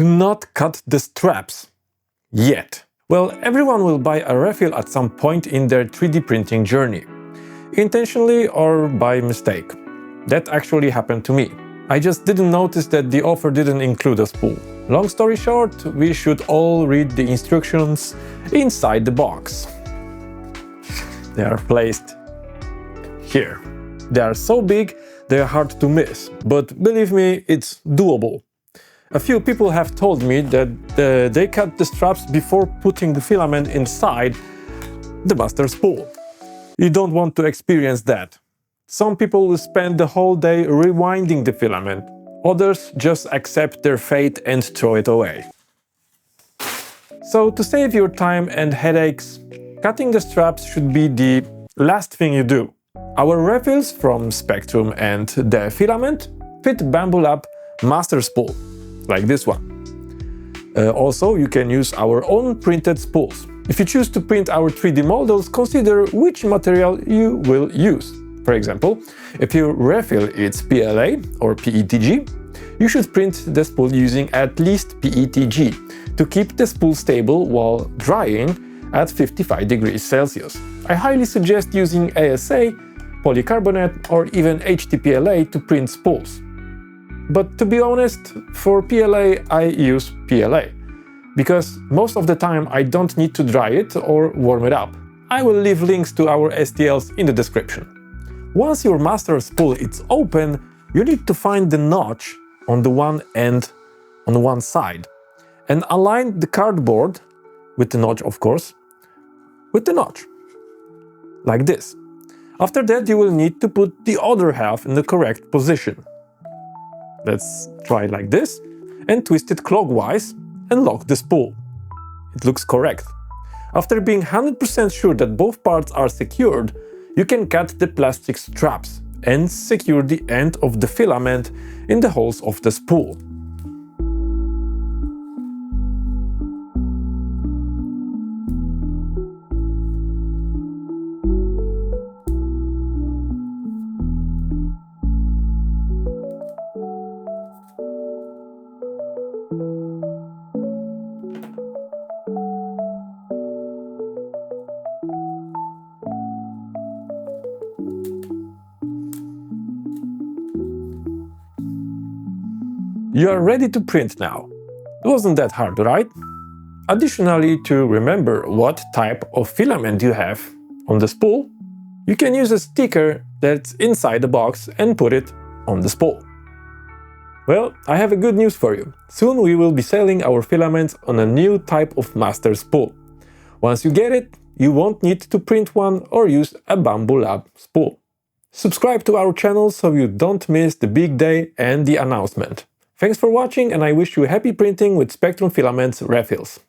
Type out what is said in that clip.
Do not cut the straps. Yet. Well, everyone will buy a refill at some point in their 3D printing journey. Intentionally or by mistake. That actually happened to me. I just didn't notice that the offer didn't include a spool. Long story short, we should all read the instructions inside the box. They are placed here. They are so big, they are hard to miss, but believe me, it's doable. A few people have told me that they cut the straps before putting the filament inside the master spool. You don't want to experience that. Some people will spend the whole day rewinding the filament. Others just accept their fate and throw it away. So to save your time and headaches, cutting the straps should be the last thing you do. Our refills from Spectrum and the filament fit Bamboo Lab master spool, like this one. Also, you can use our own printed spools. If you choose to print our 3D models, consider which material you will use. For example, if your refill is PLA or PETG, you should print the spool using at least PETG to keep the spool stable while drying at 55 degrees Celsius. I highly suggest using ASA, polycarbonate or even HTPLA to print spools. But to be honest, for PLA I use PLA, because most of the time I don't need to dry it or warm it up. I will leave links to our STLs in the description. Once your master spool is open, you need to find the notch on the one end on one side and align the cardboard, with the notch of course, with the notch, like this. After that you will need to put the other half in the correct position. Let's try it like this and twist it clockwise and lock the spool. It looks correct. After being 100% sure that both parts are secured, you can cut the plastic straps and secure the end of the filament in the holes of the spool. You are ready to print now. It wasn't that hard, right? Additionally, to remember what type of filament you have on the spool, you can use a sticker that's inside the box and put it on the spool. Well, I have a good news for you. Soon we will be selling our filaments on a new type of master spool. Once you get it, you won't need to print one or use a Bamboo Lab spool. Subscribe to our channel so you don't miss the big day and the announcement. Thanks for watching, and I wish you happy printing with Spectrum Filaments refills.